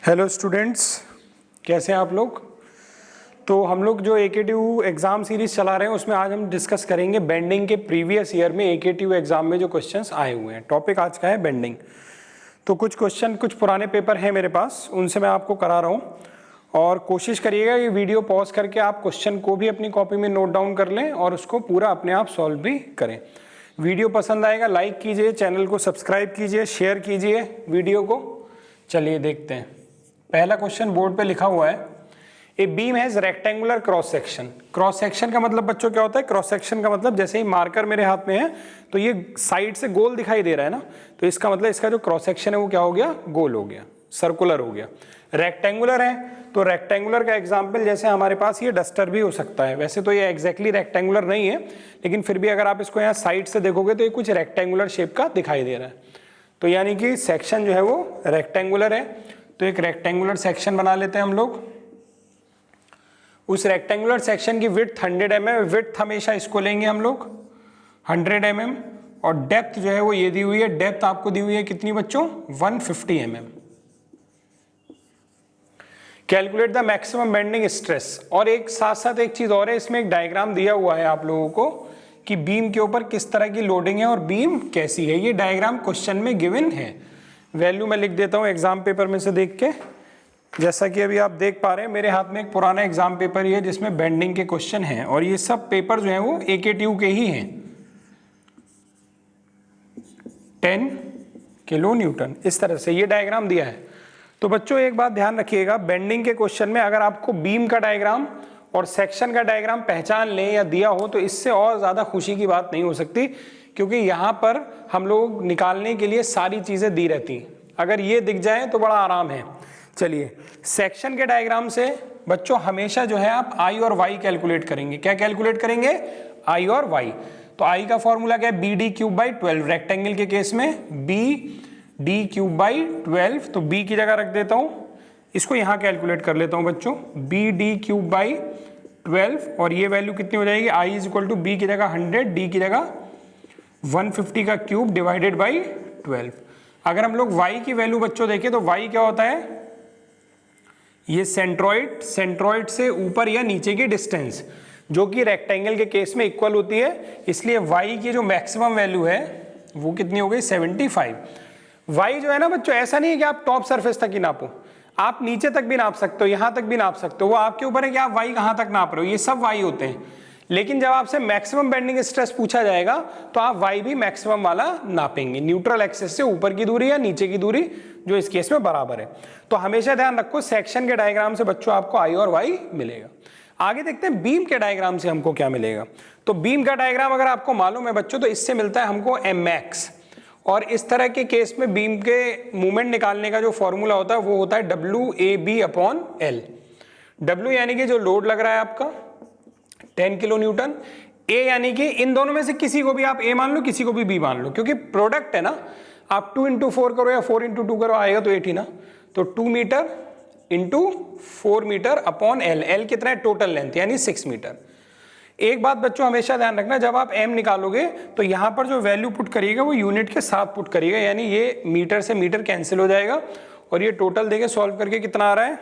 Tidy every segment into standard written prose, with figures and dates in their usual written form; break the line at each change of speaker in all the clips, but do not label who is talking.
Hello students, कैसे हैं आप लोग। तो हम लोग जो AKTU एग्ज़ाम सीरीज़ चला रहे हैं उसमें आज हम डिस्कस करेंगे बेंडिंग के प्रीवियस ईयर में AKTU एग्ज़ाम में जो क्वेश्चंस आए हुए हैं। टॉपिक आज का है बेंडिंग। तो कुछ क्वेश्चन कुछ पुराने पेपर हैं मेरे पास, उनसे मैं आपको करा रहा हूँ और कोशिश करिएगा ये वीडियो पॉज करके आप क्वेश्चन को भी अपनी कॉपी में नोट डाउन कर लें और उसको पूरा अपने आप सॉल्व भी करें। वीडियो पसंद आएगा लाइक कीजिए, चैनल को सब्सक्राइब कीजिए, शेयर कीजिए वीडियो को। चलिए देखते हैं। पहला क्वेश्चन बोर्ड पे लिखा हुआ है, a beam has rectangular cross section. Cross section का मतलब बच्चों क्या होता है? क्रॉस सेक्शन का मतलब जैसे ही मार्कर मेरे हाथ में है तो ये साइड से गोल दिखाई दे रहा है ना, तो इसका मतलब इसका जो क्रॉस सेक्शन है वो क्या हो गया? गोल हो गया, सर्कुलर हो गया। रेक्टेंगुलर है तो रेक्टेंगुलर का एग्जाम्पल जैसे हमारे पास ये डस्टर भी हो सकता है। वैसे तो ये एग्जैक्टली रेक्टेंगुलर नहीं है, लेकिन फिर भी अगर आप इसको यहाँ साइड से देखोगे तो ये कुछ रेक्टेंगुलर शेप का दिखाई दे रहा है। तो यानी कि सेक्शन जो है वो रेक्टेंगुलर है। तो एक रेक्टेंगुलर सेक्शन बना लेते हैं हम लोग। उस रेक्टेंगुलर सेक्शन की विड्थ 100 mm, विड्थ हमेशा इसको लेंगे हम लोग 100 mm, और डेप्थ जो है वो ये दी हुई है। डेप्थ आपको दी हुई है कितनी बच्चों? 150 mm। Calculate the maximum bending stress. और एक साथ साथ एक चीज और है, इसमें एक डायग्राम दिया हुआ है आप लोगों को कि बीम के ऊपर किस तरह की लोडिंग है और बीम कैसी है। ये डायग्राम क्वेश्चन में गिवन है। वैल्यू मैं लिख देता हूं एग्जाम पेपर में से देख के। जैसा कि अभी आप देख पा रहे हैं मेरे हाथ में एक पुराना एग्जाम पेपर ही है जिसमें बेंडिंग के क्वेश्चन हैं, और ये सब पेपर जो हैं वो AKTU के ही हैं। 10 किलो न्यूटन, इस तरह से ये डायग्राम दिया है। तो बच्चों एक बात ध्यान रखिएगा, बेंडिंग के क्वेश्चन में अगर आपको बीम का डायग्राम और सेक्शन का डायग्राम पहचान लें या दिया हो तो इससे और ज्यादा खुशी की बात नहीं हो सकती, क्योंकि यहाँ पर हम लोग निकालने के लिए सारी चीजें दी रहती। अगर ये दिख जाए तो बड़ा आराम है। चलिए, सेक्शन के डायग्राम से बच्चों हमेशा जो है आप I और Y कैलकुलेट करेंगे। क्या कैलकुलेट करेंगे? I और Y। तो I का फॉर्मूला क्या है? BD³/12। रेक्टेंगल के केस में BD³/12। तो B की जगह रख देता हूं, इसको यहां कैलकुलेट कर लेता हूं बच्चों, BD³/12। और ये वैल्यू कितनी हो जाएगी? I = B की जगह 100, D की जगह 150 का क्यूब डिवाइडेड बाई 12। अगर हम लोग y की वैल्यू बच्चों देखें तो y क्या होता है? ये सेंट्रॉइड से ऊपर या नीचे की डिस्टेंस, जो कि रेक्टेंगल के केस में इक्वल होती है। इसलिए y की जो मैक्सिमम वैल्यू है वो कितनी हो गई? 75। y जो है ना बच्चों, ऐसा नहीं है कि आप टॉप सरफेस तक ही नापो, आप नीचे तक भी नाप सकते हो, यहां तक भी नाप सकते हो। वो आपके ऊपर है कि आप y कहां तक नाप रहे हो। ये सब y होते हैं, लेकिन जब आपसे मैक्सिमम बेंडिंग स्ट्रेस पूछा जाएगा तो आप y भी मैक्सिमम वाला नापेंगे, न्यूट्रल एक्सिस से ऊपर की दूरी या नीचे की दूरी, जो इस केस में बराबर है। तो हमेशा ध्यान रखो सेक्शन के डायग्राम से बच्चों आपको I और Y मिलेगा। आगे देखते हैं बीम के डायग्राम से हमको क्या मिलेगा। तो बीम का डायग्राम अगर आपको मालूम है बच्चों तो इससे मिलता है हमको Mmax। और इस तरह के केस में बीम के मूवमेंट निकालने का जो फॉर्मूला होता है वो होता है WAB/L। W यानी कि जो लोड लग रहा है आपका 10 किलो न्यूटन, A यानी कि इन दोनों में से किसी को भी आप A मान लो, किसी को भी B मान लो, क्योंकि प्रोडक्ट है ना। आप 2 × 4 करो या 4 × 2 करो, आएगा तो 8 ही ना। तो 2 meter into 4 meter upon L। L कितना है? टोटल लेंथ, यानी 6 मीटर। एक बात बच्चों हमेशा ध्यान रखना, जब आप M निकालोगे तो यहां पर जो वैल्यू पुट करिएगा वो यूनिट के साथ पुट करिएगा, यानी ये मीटर से मीटर कैंसिल हो जाएगा। और ये टोटल देके सॉल्व करके कितना आ रहा है?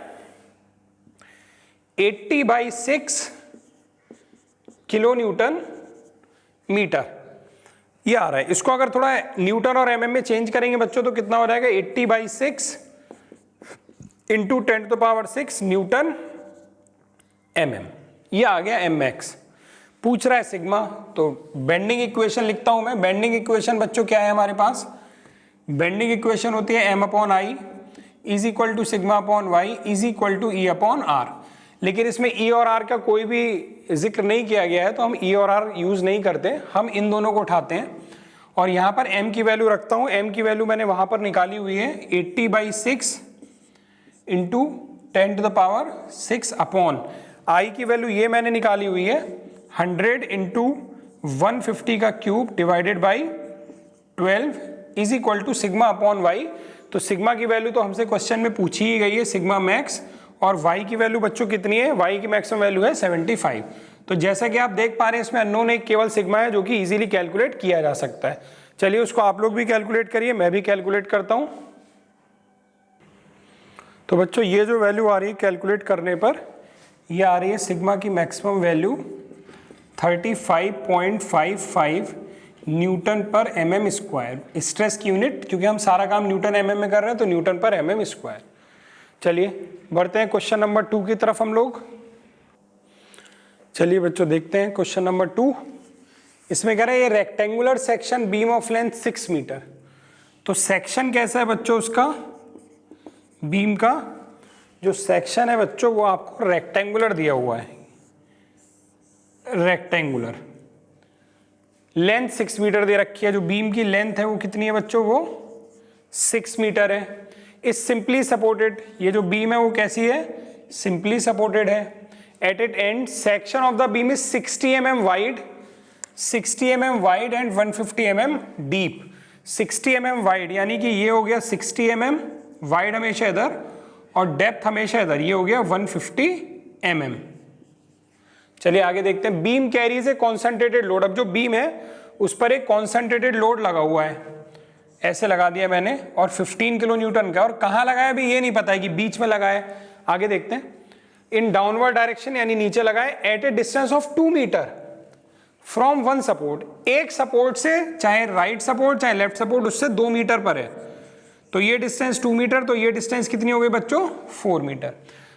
80/6 किलो न्यूटन मीटर ये आ रहा है। इसको अगर थोड़ा न्यूटन और mm में चेंज करेंगे बच्चों तो कितना हो जाएगा? 80/6 इंटू 10⁶ न्यूटन mm। ये आ गया Mmax। पूछ रहा है सिग्मा, तो बेंडिंग इक्वेशन लिखता हूं मैं। बेंडिंग इक्वेशन बच्चों क्या है हमारे पास? बेंडिंग इक्वेशन होती है M/I = σ/y = E/r। लेकिन इसमें E और R का कोई भी जिक्र नहीं किया गया है, तो हम E और R यूज नहीं करते, हम इन दोनों को उठाते हैं और यहां पर M की वैल्यू रखता हूं। M की वैल्यू मैंने वहां पर निकाली हुई है 80/6 इंटू 10⁶ अपॉन I की वैल्यू ये मैंने निकाली हुई है 100 इंटू 150 का क्यूब डिवाइडेड बाई 12 = σ/y। तो सिग्मा की वैल्यू तो हमसे क्वेश्चन में पूछी ही गई है, सिग्मा मैक्स। और y की वैल्यू बच्चों कितनी है? y की मैक्सिमम वैल्यू है 75। तो जैसा कि आप देख पा रहे हैं इसमें अननोन एक केवल सिग्मा है, जो कि इजीली कैलकुलेट किया जा सकता है। चलिए उसको आप लोग भी कैलकुलेट करिए, मैं भी कैलकुलेट करता हूं। तो बच्चों ये जो वैल्यू आ रही है कैलकुलेट करने पर, ये आ रही है सिग्मा की मैक्सिमम वैल्यू 35.55 न्यूटन पर mm स्क्वायर। स्ट्रेस की यूनिट, क्योंकि हम सारा काम न्यूटन mm में कर रहे हैं तो न्यूटन पर mm स्क्वायर। चलिए बढ़ते हैं क्वेश्चन नंबर 2 की तरफ हम लोग। चलिए बच्चों देखते हैं क्वेश्चन नंबर 2। इसमें कह रहा है ये rectangular section beam of length 6 meter. तो सेक्शन कैसा है बच्चों उसका, बीम का जो सेक्शन है बच्चों वो आपको रेक्टेंगुलर दिया हुआ है, रेक्टेंगुलर। लेंथ 6 मीटर दे रखी है, जो बीम की लेंथ है वो कितनी है बच्चों, वो 6 मीटर है। इस सिंपली सपोर्टेड, ये जो बीम है वो कैसी है, सिंपली सपोर्टेड है। At it and section of the beam is 60 mm wide, 60 mm wide and 150 mm deep. 60 mm wide यानी कि ये हो गया 60 mm वाइड हमेशा इधर और डेप्थ हमेशा इधर, ये हो गया 150 mm। चलिए आगे देखते हैं। बीम कैरीज ए कॉन्सेंट्रेटेड लोड। अब जो बीम है उस पर एक कॉन्सेंट्रेटेड लोड लगा हुआ है, ऐसे लगा दिया मैंने, और 15 किलो न्यूटन का। और कहाँ लगाया अभी ये नहीं पता है कि बीच में लगाए, आगे देखते हैं। इन डाउनवर्ड डायरेक्शन यानी नीचे लगाए, at a distance of 2 meter from one support. एक सपोर्ट से, चाहे राइट सपोर्ट चाहे लेफ्ट सपोर्ट, उससे 2 मीटर पर है। तो ये डिस्टेंस 2 मीटर, तो ये डिस्टेंस कितनी हो गई बच्चों, 4 metre.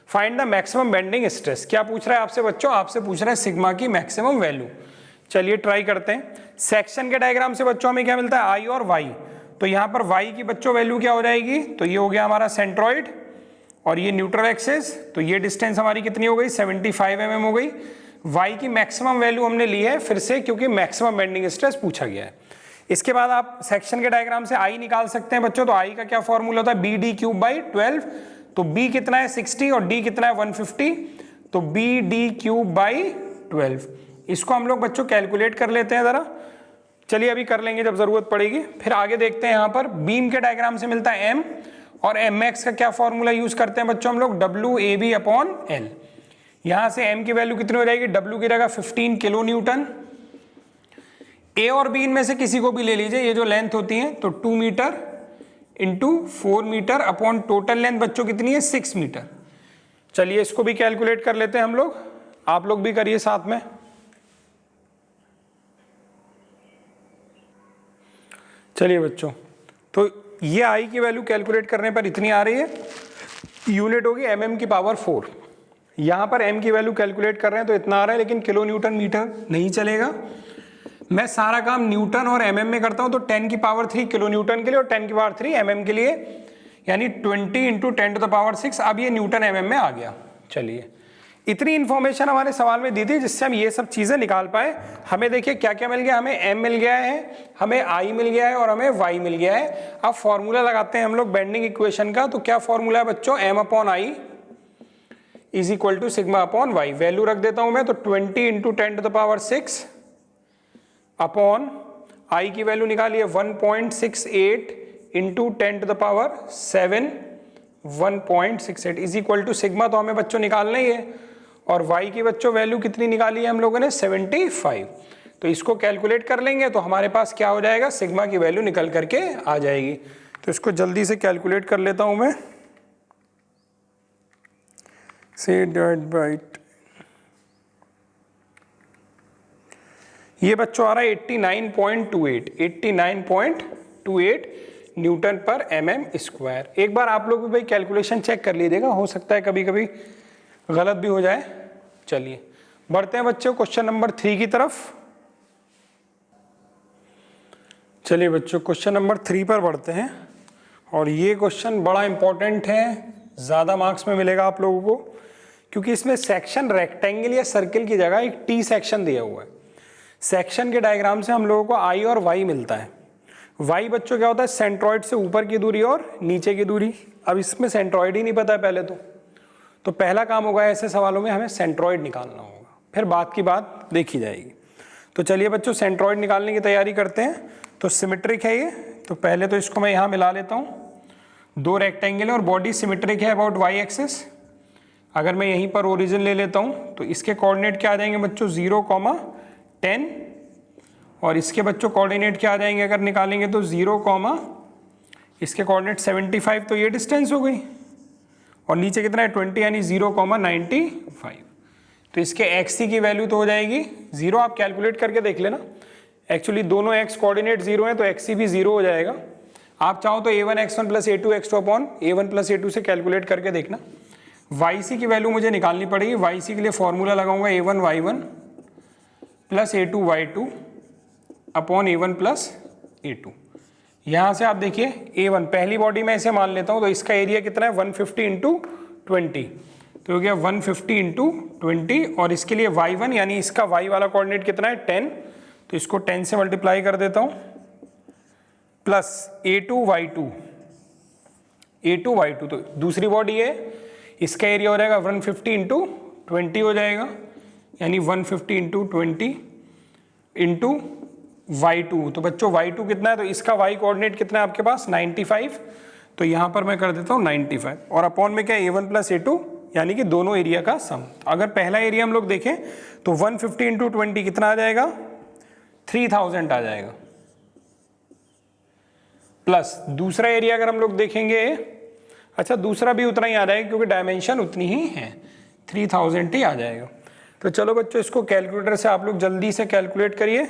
Find the maximum bending stress. क्या पूछ रहा है आपसे बच्चों, आपसे पूछ रहा है सिग्मा की मैक्सिमम वैल्यू। चलिए ट्राई करते हैं। सेक्शन के डायग्राम से बच्चों हमें क्या मिलता है, आई और वाई। तो यहाँ पर वाई की बच्चों वैल्यू क्या हो जाएगी, तो ये हो गया हमारा सेंट्रॉइड और ये न्यूट्रल एक्सिस। तो ये डिस्टेंस हमारी कितनी हो गई, 75 mm हो गई। वाई की मैक्सिमम वैल्यू हमने ली है फिर से, क्योंकि मैक्सिमम बेंडिंग स्ट्रेस पूछा गया है। इसके बाद आप सेक्शन के डायग्राम से आई निकाल सकते हैं बच्चों। तो आई का क्या फॉर्मूला होता है, बी डी क्यूब बाई 12। तो बी कितना है 60 और डी कितना है 150, तो बी डी क्यूब बाई 12। इसको हम लोग बच्चों कैलकुलेट कर लेते हैं जरा। चलिए अभी कर लेंगे जब जरूरत पड़ेगी। फिर आगे देखते हैं, यहाँ पर बीम के डायग्राम से मिलता है एम, और एम एक्स का क्या फॉर्मूला यूज करते हैं बच्चों हम लोग, W A B upon L. यहां से एम की वैल्यू कितनी हो जाएगी, डब्ल्यू की जगह 15 किलो न्यूटन। ए और बी इनमें से किसी को भी ले लीजिए, ये जो लेंथ होती है, तो 2 meter into 4 meter upon total length बच्चों कितनी है, 6 मीटर। चलिए इसको भी कैलकुलेट कर लेते हैं हम लोग, आप लोग भी करिए साथ में। चलिए बच्चों, तो ये आई की वैल्यू कैलकुलेट करने पर इतनी आ रही है, यूनिट होगी एमएम की पावर 4। यहां पर एम की वैल्यू कैलकुलेट कर रहे हैं तो इतना आ रहा है, लेकिन किलो न्यूटन मीटर नहीं चलेगा। मैं सारा काम न्यूटन और एमएम में करता हूं, तो 10 की पावर 3 किलो न्यूटन के लिए और 10 की पावर 3 एमएम के लिए, यानी 20 इंटू 10 टू द पावर 6। अब ये न्यूटन एमएम में आ गया। चलिए इतनी इंफॉर्मेशन हमारे सवाल में दी थी जिससे हम ये सब चीजें निकाल पाए। हमें देखिए क्या क्या मिल गया, हमें एम मिल गया है, हमें आई मिल गया है और हमें वाई मिल गया है। अब फॉर्मूला लगाते हैं हम लोग बेंडिंग इक्वेशन का। तो क्या फॉर्मूला है बच्चों, M upon I is equal to sigma upon Y. Value रख देता हूं मैं, तो 20 into 10 to the power 6 upon I की वैल्यू निकालिए 1.68 into 10 to the power 7 1.68 is equal to sigma. तो हमें बच्चों निकालना ही है, और y की बच्चों वैल्यू कितनी निकाली है हम लोगों ने, 75। तो इसको कैलकुलेट कर लेंगे तो हमारे पास क्या हो जाएगा, सिग्मा की वैल्यू निकल करके आ जाएगी। तो इसको जल्दी से कैलकुलेट कर लेता हूं मैं। से डिवाइड बाई, ये बच्चों आ रहा है 89.28 न्यूटन पर एमएम स्क्वायर। एक बार आप लोग भी भाई कैलकुलेशन चेक कर लीजिएगा, हो सकता है कभी कभी गलत भी हो जाए। चलिए बढ़ते हैं बच्चों क्वेश्चन नंबर 3 की तरफ। चलिए बच्चों क्वेश्चन नंबर 3 पर बढ़ते हैं, और ये क्वेश्चन बड़ा इंपॉर्टेंट है, ज़्यादा मार्क्स में मिलेगा आप लोगों को, क्योंकि इसमें सेक्शन रेक्टेंगल या सर्किल की जगह एक टी सेक्शन दिया हुआ है। सेक्शन के डायग्राम से हम लोगों को आई और वाई मिलता है। वाई बच्चों क्या होता है, सेंट्रॉइड से ऊपर की दूरी और नीचे की दूरी। अब इसमें सेंट्रॉइड ही नहीं पता है पहले तो पहला काम होगा ऐसे सवालों में हमें सेंट्रॉइड निकालना होगा, फिर बात की बात देखी जाएगी। तो चलिए बच्चों सेंट्रॉइड निकालने की तैयारी करते हैं। तो सिमेट्रिक है ये, तो पहले तो इसको मैं यहाँ मिला लेता हूँ। 2 रेक्टेंगल और बॉडी सिमेट्रिक है अबाउट वाई एक्सिस। अगर मैं यहीं पर ओरिजिन ले लेता हूँ तो इसके कोऑर्डिनेट क्या आ जाएंगे बच्चों, 0, 10, और इसके बच्चों कोऑर्डिनेट क्या आ जाएंगे अगर निकालेंगे तो 0, इसके कोऑर्डिनेट 75। तो ये डिस्टेंस हो गई, और नीचे कितना है 20 यानी 0,95। तो इसके XC की वैल्यू तो हो जाएगी 0। आप कैलकुलेट करके देख लेना, एक्चुअली दोनों x कोऑर्डिनेट 0 है तो XC भी 0 हो जाएगा। आप चाहो तो a1 x1 plus a2 x2 upon a1 plus a2 से कैलकुलेट करके देखना। YC की वैल्यू मुझे निकालनी पड़ेगी। YC के लिए फॉर्मूला लगाऊंगा a1 y1 plus a2 y2 upon a1 plus a2। यहाँ से आप देखिए a1 पहली बॉडी में ऐसे मान लेता हूँ, तो इसका एरिया कितना है 150 इंटू 20, तो हो गया 150 इंटू 20। और इसके लिए y1 यानी इसका y वाला कोऑर्डिनेट कितना है 10, तो इसको 10 से मल्टीप्लाई कर देता हूँ, प्लस a2 y2, तो दूसरी बॉडी है, इसका एरिया हो जाएगा 150 इंटू 20 हो जाएगा, यानी 150 इंटू 20 इंटू y2। तो बच्चों y2 कितना है, तो इसका y कोऑर्डिनेट कितना है आपके पास 95, तो यहाँ पर मैं कर देता हूँ 95। और अपॉन में क्या है a1 प्लस a2 यानी कि दोनों एरिया का सम। अगर पहला एरिया हम लोग देखें तो 150 इंटू 20 कितना आ जाएगा 3000 आ जाएगा, प्लस दूसरा एरिया अगर हम लोग देखेंगे, अच्छा दूसरा भी उतना ही आ जाएगा क्योंकि डायमेंशन उतनी ही है, 3000 ही आ जाएगा। तो चलो बच्चों इसको कैलकुलेटर से आप लोग जल्दी से कैलकुलेट करिए,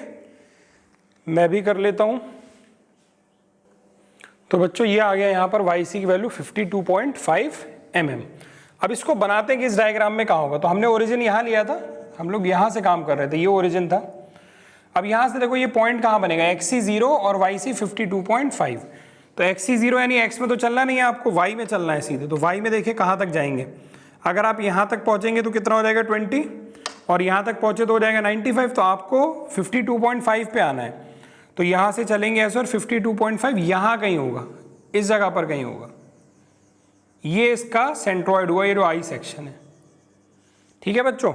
मैं भी कर लेता हूं। तो बच्चों ये आ गया यहाँ पर YC की वैल्यू 52.5 mm। अब इसको बनाते हैं कि इस डायग्राम में कहाँ होगा, तो हमने ओरिजिन यहाँ लिया था, हम लोग यहाँ से काम कर रहे थे, ये ओरिजिन था। अब यहाँ से देखो ये पॉइंट कहाँ बनेगा, XC 0 और YC 52.5। तो XC 0 यानी x में तो चलना नहीं है आपको, y में चलना है सीधे। तो y में देखिए कहाँ तक जाएंगे, अगर आप यहाँ तक पहुँचेंगे तो कितना हो जाएगा 20, और यहाँ तक पहुँचे तो हो जाएगा 95, तो आपको 52.5 पे आना है। तो यहाँ से चलेंगे ऐसे और 52.5 यहाँ कहीं होगा, इस जगह पर कहीं होगा, ये इसका सेंट्रॉइड हुआ, ये जो आई सेक्शन है। ठीक है बच्चों,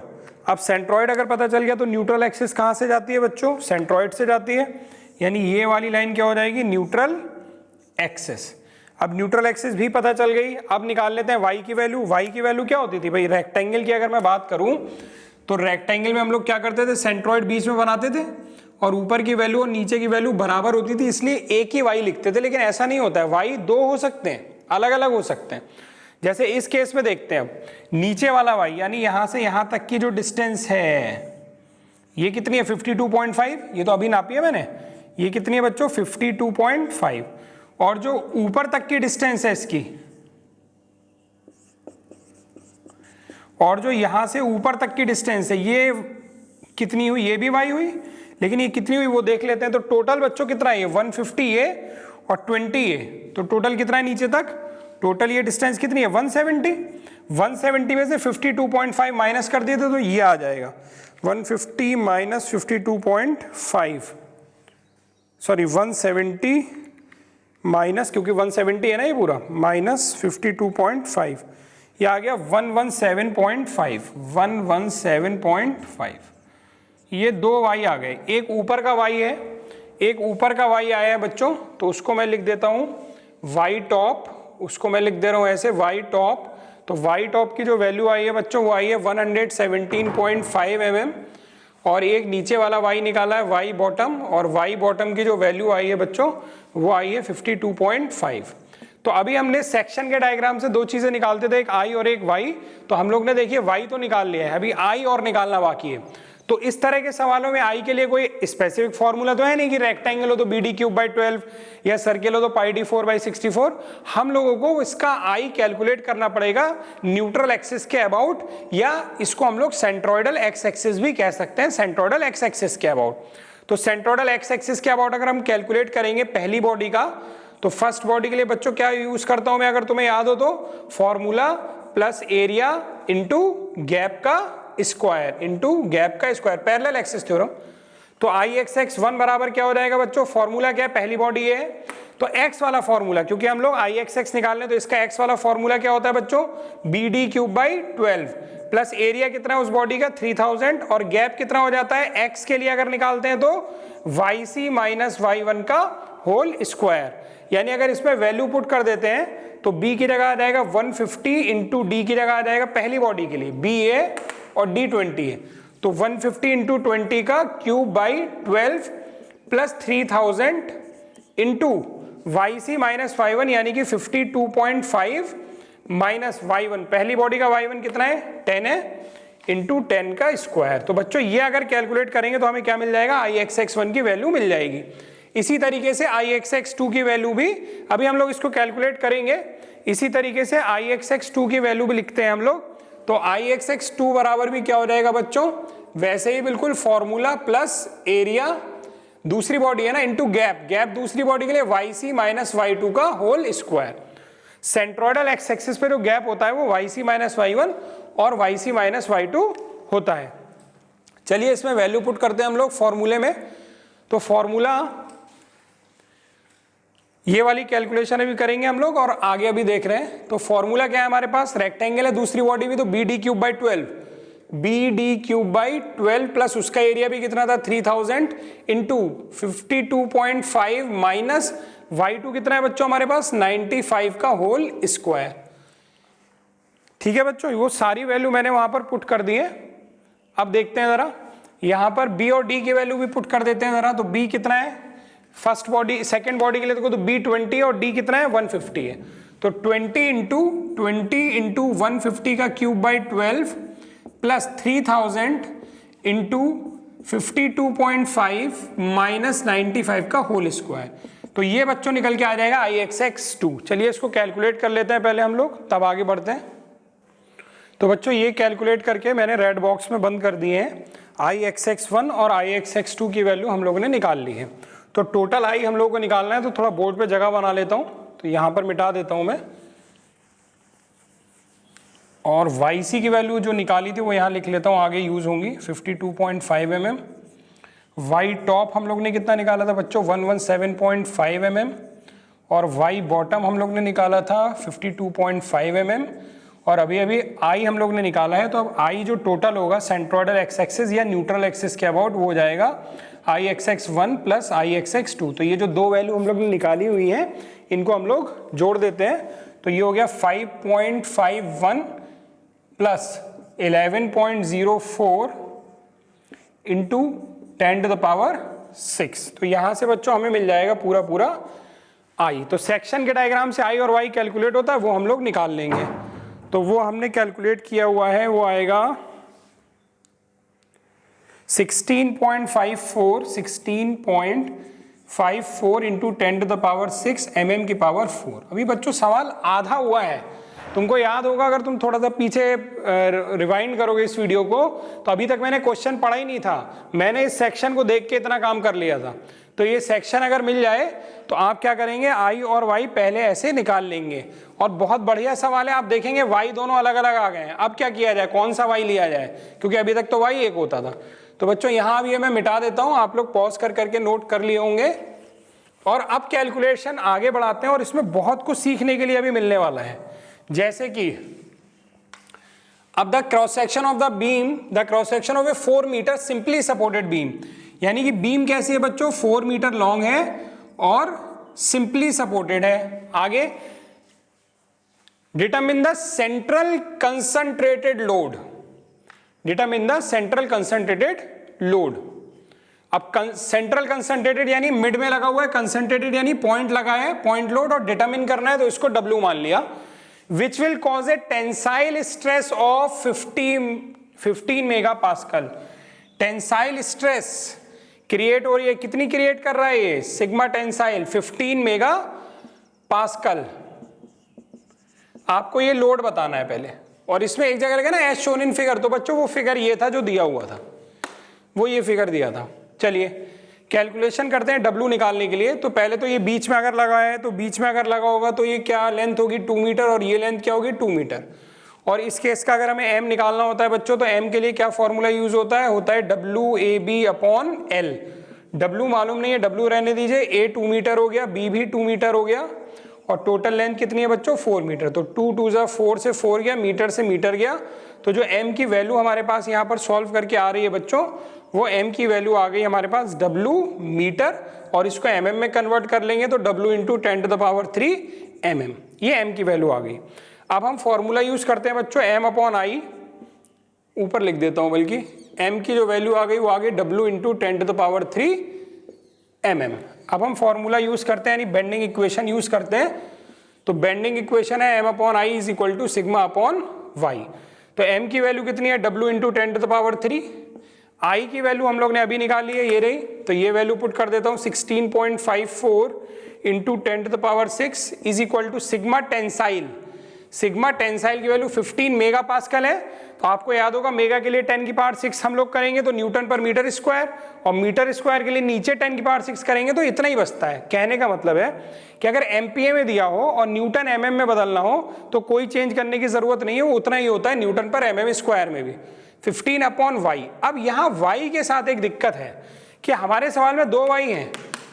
अब सेंट्रॉइड अगर पता चल गया तो न्यूट्रल एक्सिस कहाँ से जाती है बच्चों, सेंट्रॉइड से जाती है, यानी ये वाली लाइन क्या हो जाएगी न्यूट्रल एक्सिस। अब न्यूट्रल एक्सिस भी पता चल गई, अब निकाल लेते हैं y की वैल्यू। y की वैल्यू क्या होती थी भाई, रेक्टेंगल की अगर मैं बात करूं तो रेक्टेंगल में हम लोग क्या करते थे, सेंट्रॉइड बीच में बनाते थे और ऊपर की वैल्यू और नीचे की वैल्यू बराबर होती थी, इसलिए एक ही y लिखते थे। लेकिन ऐसा नहीं होता है, y दो हो सकते हैं, अलग अलग हो सकते हैं। जैसे इस केस में देखते हैं, अब नीचे वाला y यानी यहां से यहां तक की जो डिस्टेंस है ये कितनी है 52.5, ये तो अभी नापी है मैंने, ये कितनी है बच्चों 52.5। और जो ऊपर तक की डिस्टेंस है इसकी, और जो यहां से ऊपर तक की डिस्टेंस है ये कितनी हुई, ये भी y हुई, लेकिन ये कितनी हुई वो देख लेते हैं। तो टोटल बच्चों कितना है, 150 ये और 20 ये, तो टोटल कितना है नीचे तक, टोटल ये डिस्टेंस कितनी है 170। 170 में से 52.5 माइनस कर दिए तो ये आ जाएगा 150 माइनस 52.5, सॉरी 170 माइनस, क्योंकि 170 है ना ये पूरा, माइनस 52.5, ये आ गया 117.5। 117.5, ये दो y आ गए, एक ऊपर का y है, एक ऊपर का y आया है बच्चों, तो उसको मैं लिख देता हूं y टॉप, उसको मैं लिख दे रहा हूं ऐसे y टॉप। तो y टॉप की जो वैल्यू आई है बच्चों वो आई है 117.5 mm, और एक नीचे वाला y निकाला है y बॉटम, और y बॉटम की जो वैल्यू आई है बच्चों वो आई है 52.5। तो अभी हमने सेक्शन के डायग्राम से दो चीजें निकालते थे, एक i और एक y, तो हम लोग ने देखिए y तो निकाल लिया है, अभी i और निकालना बाकी है। तो इस तरह के सवालों में i के लिए कोई स्पेसिफिक फॉर्मूला तो है नहीं कि रेक्टेंगल हो तो bd³/12 या सर्किल हो तो πd4/64। हम लोगों को इसका i कैलकुलेट करना पड़ेगा न्यूट्रल एक्सिस के अबाउट, या इसको हम लोग सेंट्रोइडल एक्स एक्सिस भी कह सकते हैं, सेंट्रोइडल एक्स एक्सिस के अबाउट। तो सेंट्रोइडल एक्स एक्सिस के अबाउट अगर हम कैलकुलेट करेंगे पहली बॉडी का, तो फर्स्ट बॉडी के लिए बच्चों क्या यूज करता हूं मैं, अगर तुम्हें याद हो तो formula plus area into gap का स्क्वायर इंटू गैप का स्क्वायर, पैरेलल एक्सिस थ्योरम। तो Ix(1) बराबर क्या हो जाएगा बच्चों, फॉर्मूला क्या है, पहली बॉडी है तो x वाला फॉर्मूला, क्योंकि हम लोग Ix निकालने, तो इसका x वाला फॉर्मूला क्या होता है बच्चों bd³/12, प्लस एरिया कितना है उस बॉडी का 3000, और गैप कितना हो जाता है x के लिए अगर निकालते हैं तो yc माइनस y1 का होल स्क्वायर। यानी अगर इसमें वैल्यू पुट कर देते हैं तो b की जगह आ जाएगा 150 इंटू डी की जगह आ जाएगा पहली बॉडी के लिए ba और d 20 है, तो 150 इंटू 20 का ³/12 plus 3000 into yc minus y1 यानी कि 52.5 माइनस y1, पहली बॉडी का y1 कितना है 10 है, इंटू 10 का स्क्वायर। तो बच्चों ये अगर कैलकुलेट करेंगे तो हमें क्या मिल जाएगा, ixx1 की वैल्यू मिल जाएगी। इसी तरीके से ixx2 की वैल्यू भी अभी हम लोग इसको कैलकुलेट करेंगे। इसी तरीके से ixx2 की वैल्यू भी लिखते हैं हम लोग। तो ixx2 बराबर भी क्या हो जाएगा बच्चों, वैसे ही बिल्कुल फॉर्मूला प्लस एरिया, दूसरी बॉडी है ना, इंटू गैप, गैप दूसरी बॉडी के लिए yc माइनस y2 का whole square. Centroidal X axis पे जो गैप होता है वो yc माइनस y1 और yc माइनस y2 होता है। चलिए इसमें वैल्यू पुट करते हैं हम लोग फॉर्मूले में। तो फॉर्मूला ये वाली कैलकुलेशन अभी करेंगे हम लोग और आगे अभी देख रहे हैं। तो फॉर्मूला क्या है हमारे पास, रेक्टेंगल है दूसरी बॉडी भी, तो B D cube by 12, B D cube by 12 plus उसका एरिया भी कितना था 3000 इंटू 52.5 माइनस y2 कितना है बच्चों हमारे पास 95 का होल स्क्वायर। ठीक है बच्चों, वो सारी वैल्यू मैंने वहां पर पुट कर दी है। अब देखते हैं जरा, यहां पर b और d की वैल्यू भी पुट कर देते हैं जरा। तो b कितना है फर्स्ट बॉडी, सेकेंड बॉडी के लिए देखो तो b 20 है और d कितना है 150 है। तो 20 इंटू 150 का cube by 12 plus 3000 into 52.5 minus 95 का होल स्क्वायर। तो ये बच्चों निकल के आ जाएगा ixx2। चलिए इसको कैलकुलेट कर लेते हैं पहले हम लोग, तब आगे बढ़ते हैं। तो बच्चों ये कैलकुलेट करके मैंने रेड बॉक्स में बंद कर दिए हैं। ixx1 और ixx2 की वैल्यू हम लोगों ने निकाल ली है। तो टोटल आई हम लोगों को निकालना है, तो थोड़ा बोर्ड पे जगह बना लेता हूं। तो यहां पर मिटा देता हूं मैं, और yc की वैल्यू जो निकाली थी वो यहां लिख लेता हूं, आगे यूज होंगी 52.5 mm। y टॉप हम लोग ने कितना निकाला था बच्चों 117.5 mm, और y बॉटम हम लोग ने निकाला था 52.5 mm, और अभी अभी i हम लोग ने निकाला है। तो अब i जो टोटल होगा सेंट्रोइडल एक्स एक्सिस या न्यूट्रल एक्सिस के अबाउट वो हो जाएगा ixx1 प्लस ixx2। तो ये जो दो वैल्यू हम लोग ने निकाली हुई है इनको हम लोग जोड़ देते हैं। तो ये हो गया 5.51 plus 11.04 into 10 to the power 6। तो यहां से बच्चों हमें मिल जाएगा पूरा पूरा आई। तो सेक्शन के डायग्राम से आई और वाई कैलकुलेट होता है, वो हम लोग निकाल लेंगे। तो वो हमने कैलकुलेट किया हुआ है, वो आएगा 16.54 into 10 to the power 6 mm की पावर 4। अभी बच्चों सवाल आधा हुआ है, तुमको याद होगा अगर तुम थोड़ा सा पीछे रिवाइंड करोगे इस वीडियो को, तो अभी तक मैंने क्वेश्चन पढ़ा ही नहीं था, मैंने इस सेक्शन को देख के इतना काम कर लिया था। तो ये सेक्शन अगर मिल जाए तो आप क्या करेंगे, आई और वाई पहले ऐसे निकाल लेंगे। और बहुत बढ़िया सवाल है, आप देखेंगे वाई दोनों अलग अलग आ गए हैं। अब क्या किया जाए, कौन सा वाई लिया जाए, क्योंकि अभी तक तो वाई एक होता था। तो बच्चों यहाँ अब ये मैं मिटा देता हूँ, आप लोग पॉज कर करके नोट कर लिए होंगे। और अब कैलकुलेशन आगे बढ़ाते हैं, और इसमें बहुत कुछ सीखने के लिए अभी मिलने वाला है। जैसे कि अब the cross section of the beam, the cross section of a 4 meter simply supported beam, यानी कि बीम कैसी है बच्चों 4 मीटर लॉन्ग है और सिंपली सपोर्टेड है। आगे determine the central concentrated load, determine the central concentrated load. अब सेंट्रल कंसंट्रेटेड यानी मिड में लगा हुआ है, कंसंट्रेटेड यानी पॉइंट लगा है, पॉइंट लोड, और डिटरमिन करना है तो इसको W मान लिया। Which will cause a tensile stress of 15 megapascal. Tensile stress create हो रही है, कितनी क्रिएट कर रहा है ये सिग्मा टेंसाइल 15 मेगापास्कल। आपको ये लोड बताना है पहले, और इसमें एक जगह लगा ना एज शोन इन फिगर, तो बच्चों वो फिगर ये था जो दिया हुआ था, वो ये फिगर दिया था। चलिए कैलकुलेशन करते हैं W निकालने के लिए। तो पहले तो ये बीच में अगर लगा है, तो बीच में अगर लगा होगा तो ये क्या लेंथ होगी 2 मीटर, और ये लेंथ क्या होगी 2 मीटर। और इस केस का अगर हमें M निकालना होता है बच्चों, तो M के लिए क्या फॉर्मूला यूज होता है WAB अपॉन L। W मालूम नहीं है, W रहने दीजिए, A 2 मीटर हो गया, B भी 2 मीटर हो गया, और टोटल लेंथ कितनी है बच्चों 4 मीटर। तो 2 2 जा 4 से 4 गया, मीटर से मीटर गया। तो जो M की वैल्यू हमारे पास यहाँ पर सॉल्व करके आ रही है बच्चों, वो M की वैल्यू आ गई हमारे पास W मीटर, और इसको mm में कन्वर्ट कर लेंगे तो W into 10 to the power 3 mm, ये M की वैल्यू आ गई। अब हम फॉर्मूला यूज करते हैं बच्चों M अपॉन आई, ऊपर लिख देता हूं, बल्कि M की जो वैल्यू आ गई वो आ गई W into 10 to the power 3 mm। अब हम फॉर्मूला यूज करते हैं, यानी बेंडिंग इक्वेशन यूज करते हैं। तो बेंडिंग इक्वेशन है m upon I is equal to sigma upon Y. तो m की वैल्यू कितनी है, w इंटू 10⁻3। i की वैल्यू हम लोग ने अभी निकाली है, ये रही, तो ये वैल्यू पुट कर देता हूँ 16.54 into 10⁻6 is equal to sigma tensile. Sigma tensile की वैल्यू 15 मेगा पास्कल है। तो आपको याद होगा मेगा के लिए 10⁻6 हम लोग करेंगे तो न्यूटन पर मीटर स्क्वायर, और मीटर स्क्वायर के लिए नीचे 10⁻6 करेंगे तो इतना ही बचता है। कहने का मतलब है कि अगर एमपीए में दिया हो और न्यूटन एमएम में बदलना हो तो कोई चेंज करने की जरूरत नहीं है, वो उतना ही होता है न्यूटन पर एमएम स्क्वायर में भी, 15 अपॉन वाई। अब यहाँ वाई के साथ एक दिक्कत है कि हमारे सवाल में 2 वाई हैं,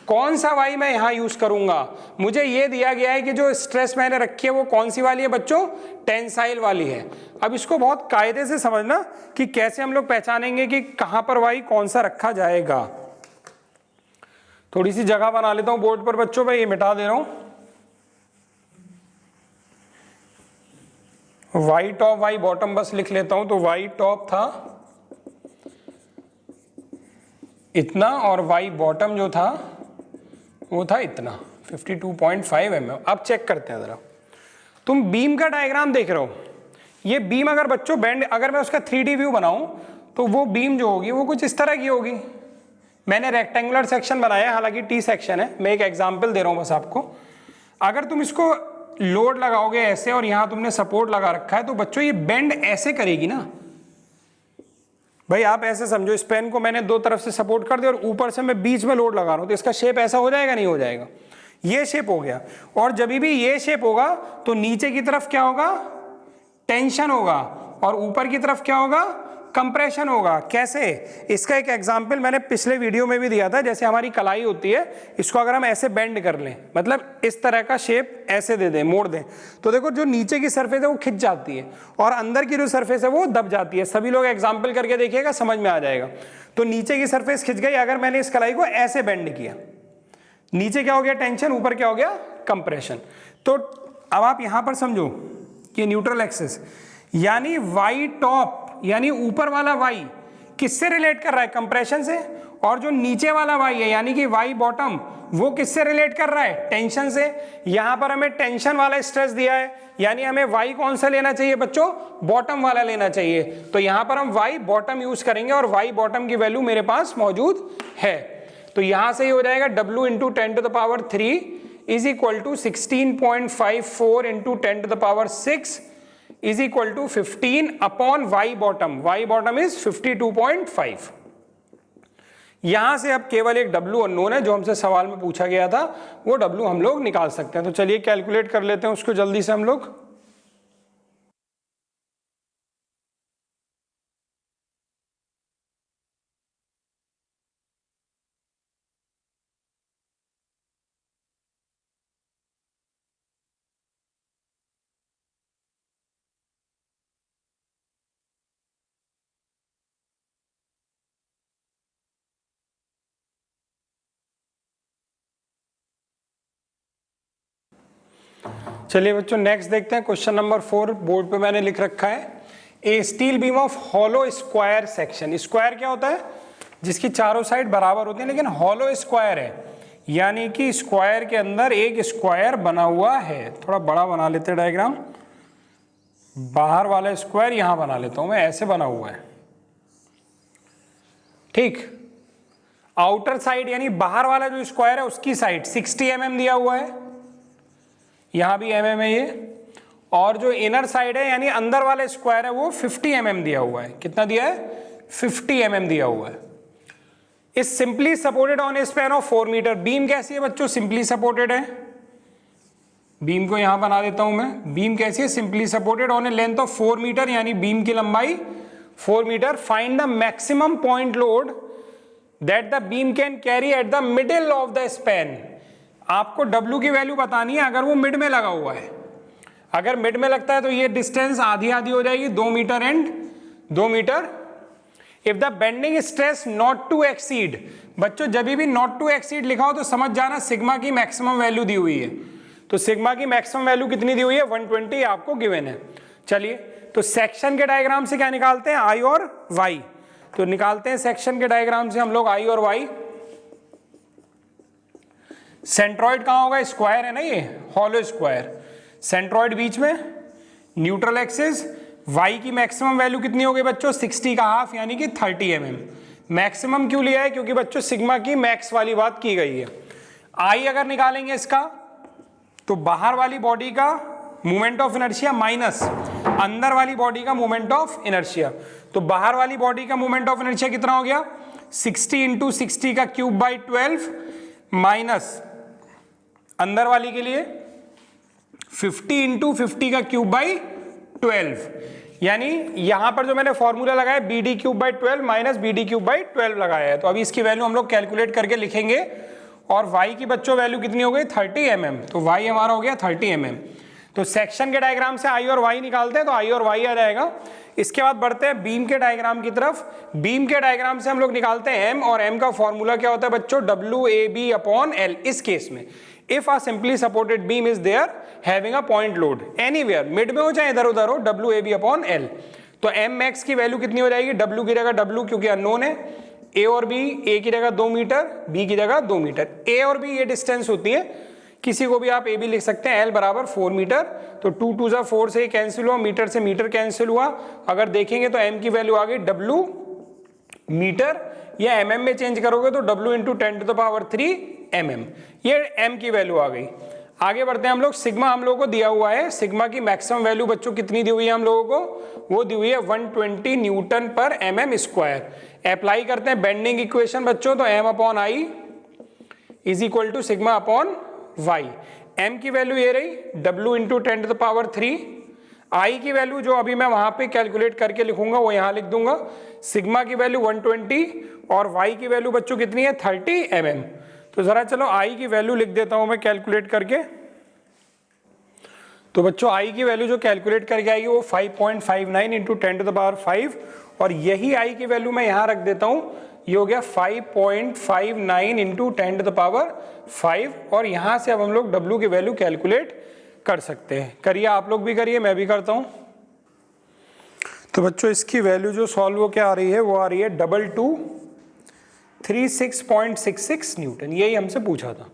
कौन सा वाई मैं यहाँ यूज करूंगा। मुझे ये दिया गया है कि जो स्ट्रेस मैंने रखी है वो कौन सी वाली है बच्चों, टेंसाइल वाली है। अब इसको बहुत कायदे से समझना कि कैसे हम लोग पहचानेंगे कि कहां पर वाई कौन सा रखा जाएगा। थोड़ी सी जगह बना लेता हूं बोर्ड पर बच्चों, मैं ये मिटा दे रहा हूं। वाई टॉप वाई बॉटम बस लिख लेता हूं। तो वाई टॉप था इतना और वाई बॉटम जो था वो था इतना, 52.5 mm। अब चेक करते हैं जरा, तुम बीम का डायग्राम देख रहे हो, ये बीम अगर बच्चों बेंड, अगर मैं उसका 3D व्यू बनाऊं तो वो बीम जो होगी वो कुछ इस तरह की होगी। मैंने रेक्टेंगुलर सेक्शन बनाया, हालांकि टी सेक्शन है, मैं एक एग्जांपल दे रहा हूं बस आपको। अगर तुम इसको लोड लगाओगे ऐसे और यहां तुमने सपोर्ट लगा रखा है तो बच्चों ये बेंड ऐसे करेगी ना। भाई आप ऐसे समझो, इस पेन को मैंने 2 तरफ से सपोर्ट कर दिया और ऊपर से मैं बीच में लोड लगा रहा हूं, तो इसका शेप ऐसा हो जाएगा, नहीं हो जाएगा, ये शेप हो गया। और जब भी ये शेप होगा तो नीचे की तरफ क्या होगा, टेंशन होगा, और ऊपर की तरफ क्या होगा, कंप्रेशन होगा। कैसे, इसका एक एग्जांपल मैंने पिछले वीडियो में भी दिया था। जैसे हमारी कलाई होती है, इसको अगर हम ऐसे बेंड कर लें, मतलब इस तरह का शेप ऐसे दे दें, मोड़ दें, तो देखो जो नीचे की सरफेस है वो खिंच जाती है और अंदर की जो सरफेस है वो दब जाती है। सभी लोग एग्जाम्पल करके देखिएगा, समझ में आ जाएगा। तो नीचे की सरफेस खिंच गई, अगर मैंने इस कलाई को ऐसे बेंड किया, नीचे क्या हो गया, टेंशन, ऊपर क्या हो गया, कंप्रेशन। तो अब आप यहां पर समझो कि न्यूट्रल एक्सिस यानी वाई टॉप यानी ऊपर वाला वाई किससे रिलेट कर रहा है, कंप्रेशन से, और जो नीचे वाला वाई है यानी कि वाई बॉटम वो किससे रिलेट कर रहा है, टेंशन से। यहां पर हमें टेंशन वाला स्ट्रेस दिया है, यानी हमें वाई कौन सा लेना चाहिए बच्चों, बॉटम वाला लेना चाहिए। तो यहां पर हम वाई बॉटम यूज करेंगे और वाई बॉटम की वैल्यू मेरे पास मौजूद है। तो यहां से ही हो जाएगा W into 10⁻³ is equal to 16.54 into 10⁻6 is equal to 15 upon Y bottom. Y bottom is 52.5। यहां से अब केवल एक W अननोन है जो हमसे सवाल में पूछा गया था, वो W हम लोग निकाल सकते हैं। तो चलिए कैलकुलेट कर लेते हैं उसको जल्दी से हम लोग। चलिए बच्चों नेक्स्ट देखते हैं, क्वेश्चन नंबर 4 बोर्ड पे मैंने लिख रखा है। A steel beam of hollow square section. Square क्या होता है, जिसकी चारों साइड बराबर होती है, लेकिन हॉलो स्क्वायर है यानी कि स्क्वायर के अंदर एक स्क्वायर बना हुआ है। थोड़ा बड़ा बना लेते हैं डायग्राम, बाहर वाला स्क्वायर यहां बना लेता हूं मैं, ऐसे बना हुआ है, ठीक। आउटर साइड यानी बाहर वाला जो स्क्वायर है उसकी साइड 60 mm दिया हुआ है, यहां भी mm है ये, और जो इनर साइड है यानी अंदर वाला स्क्वायर है वो 50 mm दिया हुआ है। कितना दिया है, 50 mm दिया हुआ है। Is simply supported on a span of 4 metre. Beam कैसी है बच्चों, सिंपली सपोर्टेड है। बीम को यहां बना देता हूं मैं। बीम कैसी है, simply supported on a length of 4 metre, यानी बीम की लंबाई 4 metre. Find the maximum point load that the beam can carry at the middle of the span. आपको W की वैल्यू बतानी है अगर वो मिड में लगा हुआ है। अगर मिड में लगता है तो ये डिस्टेंस आधी आधी हो जाएगी, 2 metre and 2 metre. If the bending stress not to exceed, बच्चों जब भी नॉट टू एक्सीड लिखा हो तो समझ जाना सिग्मा की मैक्सिमम वैल्यू दी हुई है। तो सिग्मा की मैक्सिमम वैल्यू कितनी दी हुई है, 120 आपको गिवन है। चलिए तो सेक्शन के डायग्राम से क्या निकालते हैं, I और Y। तो निकालते हैं सेक्शन के डायग्राम से हम लोग I और Y। सेंट्रॉइड कहां होगा, स्क्वायर है ना, ये हॉलो स्क्वायर। सेंट्रॉइड बीच में, न्यूट्रल एक्सिस, y की मैक्सिमम वैल्यू कितनी हो गई बच्चों 60 का हाफ यानी कि 30 mm। मैक्सिमम क्यों लिया है, क्योंकि बच्चों सिग्मा की मैक्स वाली बात की गई है। I अगर निकालेंगे इसका तो बाहर वाली बॉडी का मोमेंट ऑफ इनर्शिया माइनस अंदर वाली बॉडी का मोमेंट ऑफ इनर्शिया, तो बाहर वाली बॉडी का मोमेंट ऑफ इनर्शिया कितना हो गया 60 इंटू 60 का क्यूब बाई 12 माइनस अंदर वाली के लिए 50 इंटू 50 का क्यूब बाई 12, यानी यहां पर जो मैंने फॉर्मूला लगाया B D cube by 12 minus B D cube by 12 लगाया है। तो अभी इसकी वैल्यू हम लोग कैलकुलेट करके लिखेंगे और y की बच्चों वैल्यू कितनी हो गई 30 mm, तो y हमारा हो गया 30 mm। तो सेक्शन के डायग्राम से I और y निकालते हैं तो I और y आ जाएगा। इसके बाद बढ़ते हैं बीम के डायग्राम की तरफ। बीम के डायग्राम से हम लोग निकालते हैं m, और m का फॉर्मूला क्या होता है बच्चों WAB अपॉन L। इस केस में if a simply supported beam is there having a point load anywhere, mid में हो चाहे इधर उधर हो, WAB अपॉन L। तो m मैक्स की वैल्यू कितनी हो जाएगी, W की जगह W क्योंकि अननोन है, A और B, A की जगह 2 मीटर, B की जगह 2 मीटर। A और B ये डिस्टेंस होती है, किसी को भी आप AB लिख सकते हैं, L बराबर 4 मीटर। तो 2 2 जा 4 से कैंसिल हुआ, मीटर से मीटर कैंसिल हुआ। अगर देखेंगे तो m की वैल्यू आ गई W मीटर, या mm में चेंज करोगे तो W इंटू 10⁻³ mm, ये m की वैल्यू आ गई। आगे बढ़ते हैं हम लोग, सिग्मा हम लोगों को दिया हुआ है, सिग्मा की मैक्सिमम वैल्यू बच्चों कितनी दी हुई है हम लोगों को, वो दी हुई है 120 न्यूटन पर mm स्क्वायर। अप्लाई करते हैं बेंडिंग इक्वेशन बच्चों, तो m upon I is equal to sigma upon y। m की वैल्यू ये रही W इंटू 10⁻³, आई की वैल्यू जो अभी मैं वहां पे कैलकुलेट करके लिखूंगा वो यहां लिख दूंगा, सिग्मा की वैल्यू 120 और y की वैल्यू बच्चों कितनी है 30 mm। तो जरा चलो आई की वैल्यू लिख देता हूं मैं कैलकुलेट करके। तो बच्चों आई की वैल्यू जो कैलकुलेट करके आएगी वो 5.59 इंटू 10⁵, और यही आई की वैल्यू मैं यहां रख देता हूं, ये हो गया 5.59 इंटू 10⁵, और यहां से अब हम लोग W की वैल्यू कैलकुलेट कर सकते हैं। करिए, आप लोग भी करिए, मैं भी करता हूं। तो बच्चों इसकी वैल्यू जो सॉल्व हो क्या आ रही है, वो आ रही है 2236.66 न्यूटन, यही हमसे पूछा था।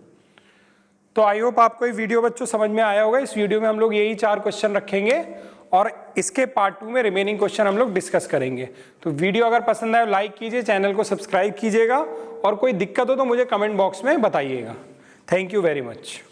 तो आई होप आपको ये वीडियो बच्चों समझ में आया होगा। इस वीडियो में हम लोग यही 4 क्वेश्चन रखेंगे और इसके पार्ट 2 में रिमेनिंग क्वेश्चन हम लोग डिस्कस करेंगे। तो वीडियो अगर पसंद आए लाइक कीजिए, चैनल को सब्सक्राइब कीजिएगा, और कोई दिक्कत हो तो मुझे कमेंट बॉक्स में बताइएगा। Thank you very much.